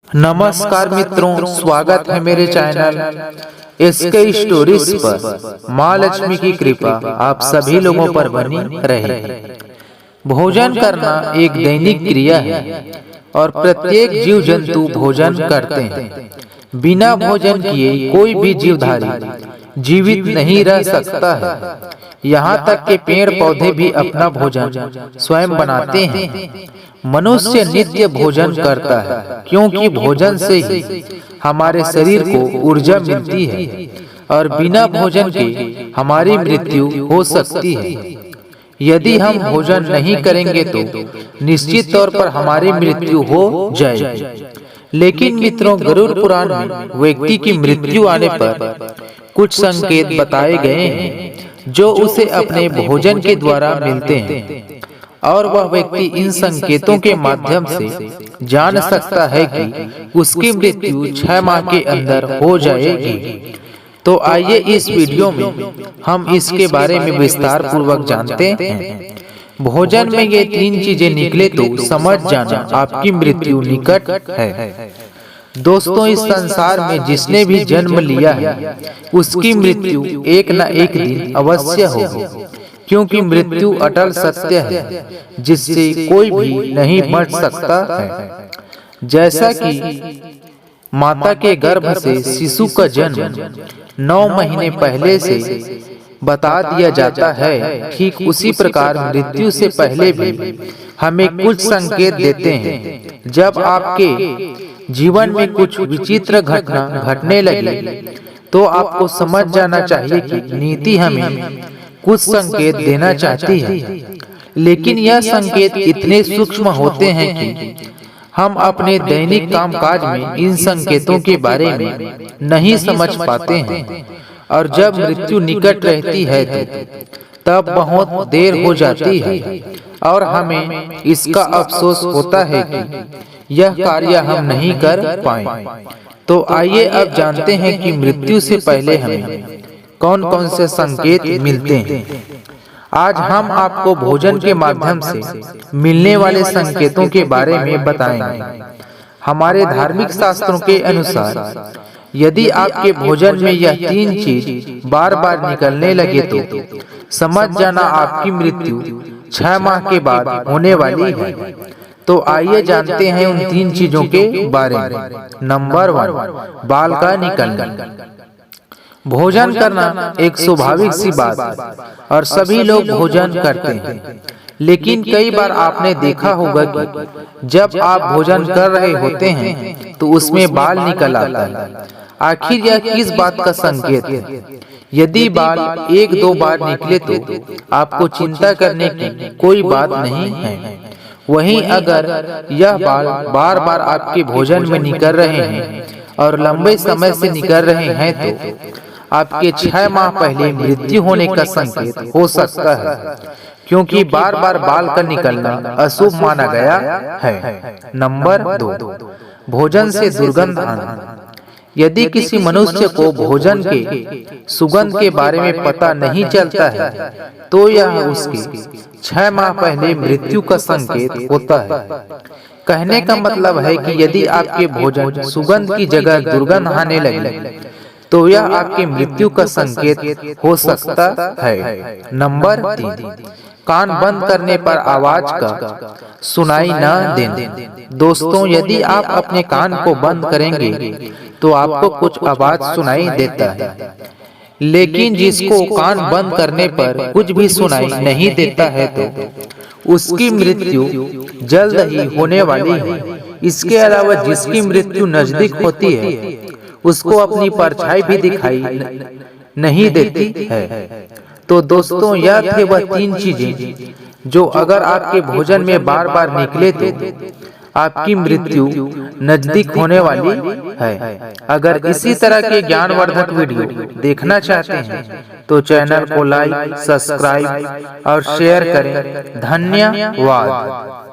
नमस्कार मित्रों, स्वागत है मेरे चैनल एसके स्टोरीज पर। माँ लक्ष्मी की कृपा आप सभी लोगों पर बनी रहे। भोजन करना एक दैनिक क्रिया है और प्रत्येक जीव जंतु भोजन करते हैं। बिना भोजन किए कोई भी जीवधारी जीवित नहीं रह सकता है। यहाँ तक कि पेड़ पौधे भी अपना भोजन स्वयं बनाते हैं। मनुष्य नित्य भोजन करता है क्योंकि भोजन से ही हमारे शरीर को ऊर्जा मिलती है और बिना भोजन के हमारी मृत्यु हो सकती है। यदि हम भोजन नहीं करेंगे तो निश्चित तौर पर हमारी मृत्यु हो जाएगी। लेकिन मित्रों, गरुड़ पुराण में व्यक्ति की मृत्यु आने पर कुछ संकेत बताए गए हैं जो उसे अपने भोजन के द्वारा मिलते हैं और वह व्यक्ति इन संकेतों के माध्यम से जान सकता है कि उसकी मृत्यु 6 माह के अंदर हो जाएगी। तो आइए इस वीडियो में हम इसके बारे में विस्तार पूर्वक जानते हैं। भोजन में ये 3 चीजें निकले तो समझ जाना आपकी मृत्यु निकट है। दोस्तों, इस संसार में जिसने भी जन्म लिया है उसकी मृत्यु एक न एक दिन अवश्य होगी, क्योंकि मृत्यु अटल सत्य है जिससे कोई भी नहीं मर सकता है। जैसा कि माता के गर्भ से शिशु का जन्म 9 महीने पहले से बता दिया जाता है, ठीक उसी प्रकार मृत्यु से पहले भी हमें कुछ संकेत देते हैं। जब आपके जीवन में कुछ विचित्र घटना घटने लगे तो आपको समझ जाना चाहिए कि नीति हमें कुछ संकेत देना चाहती है। लेकिन यह संकेत इतने सूक्ष्म होते हैं कि हम अपने दैनिक कामकाज में इन संकेतों के बारे में नहीं समझ पाते हैं और जब मृत्यु निकट रहती है तब बहुत देर हो जाती है और हमें इसका अफसोस होता है कि यह कार्य हम नहीं कर पाए। तो आइए अब जानते हैं कि मृत्यु से पहले हमें कौन कौन से संकेत मिलते हैं। आज हम आपको भोजन के माध्यम से मिलने वाले संकेतों के बारे में बताएंगे। हमारे धार्मिक शास्त्रों के अनुसार यदि आपके भोजन में यह 3 चीज बार बार निकलने लगे तो समझ जाना आपकी मृत्यु 6 माह के बाद होने वाली है। तो आइए जानते हैं उन 3 चीजों के बारे में। नंबर 1, बाल का निकलना। भोजन करना एक स्वाभाविक सी बात है और सभी लोग भोजन करते हैं, लेकिन कई बार आपने देखा होगा कि जब आप भोजन कर रहे होते हैं तो उसमें बाल निकल आता है। आखिर यह किस बात का संकेत है? यदि बाल 1-2 बार निकले तो आपको चिंता करने की कोई बात नहीं है। वहीं अगर यह बाल बार बार आपके भोजन में निकल रहे हैं और लंबे समय से निकल रहे हैं तो आपके 6 माह पहले मृत्यु होने का संकेत हो सकता है, क्योंकि बार बार बाल का निकलना अशुभ माना गया है। नंबर 2, भोजन से दुर्गंध आना। यदि किसी मनुष्य को भोजन के सुगंध के बारे में पता नहीं चलता है तो यह उसके 6 माह पहले मृत्यु का संकेत होता है। कहने का मतलब है कि यदि आपके भोजन सुगंध की जगह दुर्गंध आने लगे तो यह आपकी मृत्यु का संकेत हो सकता है। नंबर 3, कान बंद करने पर आवाज का सुनाई न देना। दोस्तों, यदि आप अपने कान को बंद करेंगे तो आपको कुछ आवाज सुनाई देता है, लेकिन जिसको कान बंद करने पर कुछ भी सुनाई नहीं देता है तो उसकी मृत्यु जल्द ही होने वाली है। इसके अलावा जिसकी मृत्यु नजदीक होती है उसको अपनी परछाई भी दिखाई नहीं देती है। तो दोस्तों, यह थे वह 3 चीजें जो अगर आपके भोजन में बार बार निकले तो आपकी मृत्यु नजदीक होने वाली है। अगर इसी तरह के ज्ञानवर्धक वीडियो देखना चाहते हैं तो चैनल को लाइक, सब्सक्राइब और शेयर करें। धन्यवाद।